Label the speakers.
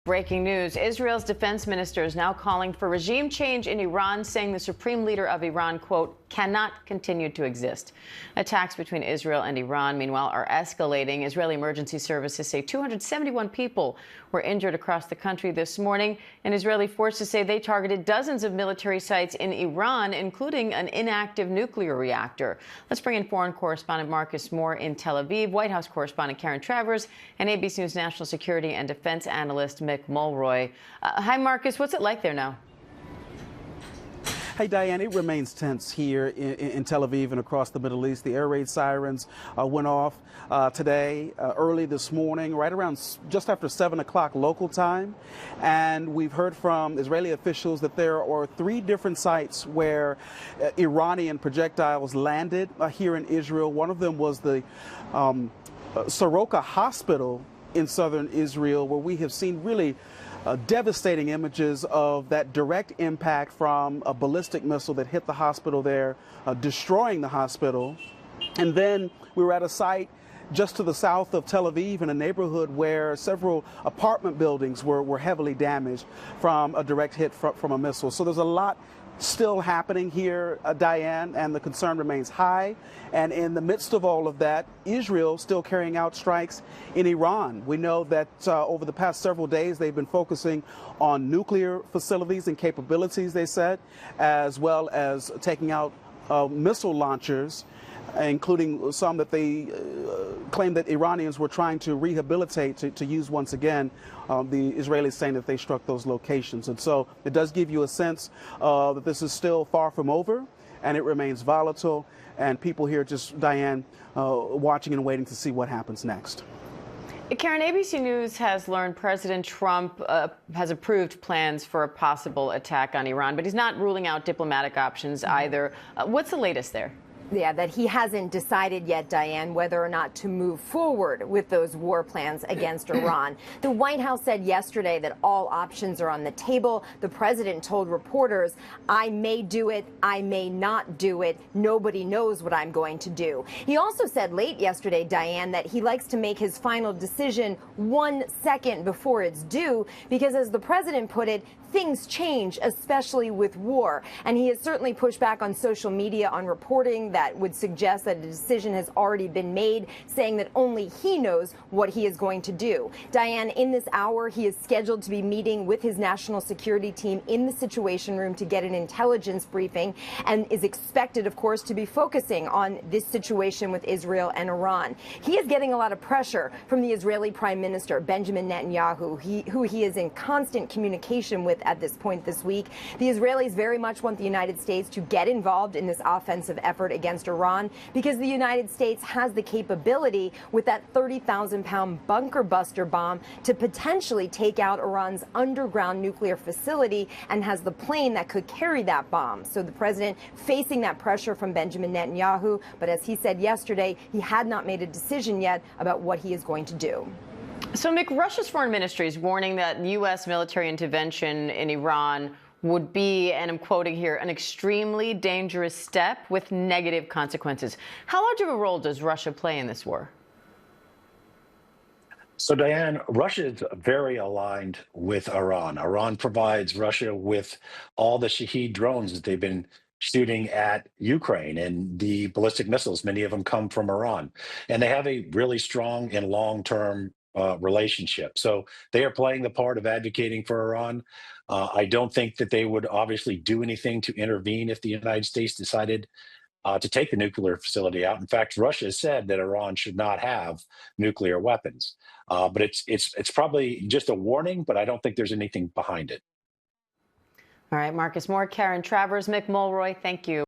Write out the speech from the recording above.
Speaker 1: Breaking news. Israel's defense minister is now calling for regime change in Iran, saying the supreme leader of Iran, quote, cannot continue to exist. Attacks between Israel and Iran, meanwhile, are escalating. Israeli emergency services say 271 people were injured across the country this morning, and Israeli forces say they targeted dozens of military sites in Iran, including an inactive nuclear reactor. Let's bring in foreign correspondent Marcus Moore in Tel Aviv, White House correspondent Karen Travers, and ABC News national security and defense analyst Mick Mulroy. Hi, Marcus. What's it like there now?
Speaker 2: Hey, Diane, it remains tense here in Tel Aviv and across the Middle East. The air raid sirens went off today, early this morning, right around just after 7 o'clock local time. And we've heard from Israeli officials that there are 3 different sites where Iranian projectiles landed here in Israel. One of them was the Soroka Hospital in southern Israel, where we have seen really devastating images of that direct impact from a ballistic missile that hit the hospital there, destroying the hospital. And then we were at a site just to the south of Tel Aviv in a neighborhood where several apartment buildings were heavily damaged from a direct hit from a missile. So there's a lot still happening here, Diane, and the concern remains high. And in the midst of all of that, Israel still carrying out strikes in Iran. We know that over the past several days, they've been focusing on nuclear facilities and capabilities, they said, as well as taking out missile launchers, including some that they claim that Iranians were trying to rehabilitate to use once again. The Israelis saying that they struck those locations. And so it does give you a sense that this is still far from over, and it remains volatile. And people here just, Diane, watching and waiting to see what happens next.
Speaker 1: Karen, ABC News has learned President Trump has approved plans for a possible attack on Iran, but he's not ruling out diplomatic options either. What's the latest there?
Speaker 3: Yeah, that he hasn't decided yet, Diane, whether or not to move forward with those war plans against Iran. The White House said yesterday that all options are on the table. The president told reporters, I may do it, I may not do it. Nobody knows what I'm going to do. He also said late yesterday, Diane, that he likes to make his final decision 1 second before it's due, because as the president put it, things change, especially with war. And he has certainly pushed back on social media on reporting that would suggest that a decision has already been made, saying that only he knows what he is going to do. Diane, in this hour, he is scheduled to be meeting with his national security team in the Situation Room to get an intelligence briefing, and is expected, of course, to be focusing on this situation with Israel and Iran. He is getting a lot of pressure from the Israeli Prime Minister, Benjamin Netanyahu, who he is in constant communication with at this point this week. The Israelis very much want the United States to get involved in this offensive effort against Iran, because the United States has the capability with that 30,000-pound bunker buster bomb to potentially take out Iran's underground nuclear facility, and has the plane that could carry that bomb. So the president facing that pressure from Benjamin Netanyahu, but as he said yesterday, he had not made a decision yet about what he is going to do.
Speaker 1: So, Mick, Russia's foreign ministry is warning that U.S. military intervention in Iran would be, and I'm quoting here, an extremely dangerous step with negative consequences. How large of a role does Russia play in this war?
Speaker 4: So, Diane, Russia is very aligned with Iran. Iran provides Russia with all the Shahed drones that they've been shooting at Ukraine, and the ballistic missiles, many of them come from Iran. And they have a really strong and long-term relationship. So they are playing the part of advocating for Iran. I don't think that they would obviously do anything to intervene if the United States decided to take the nuclear facility out. In fact, Russia has said that Iran should not have nuclear weapons. But it's probably just a warning, but I don't think there's anything behind it.
Speaker 1: All right, Marcus Moore, Karen Travers, Mick Mulroy, thank you.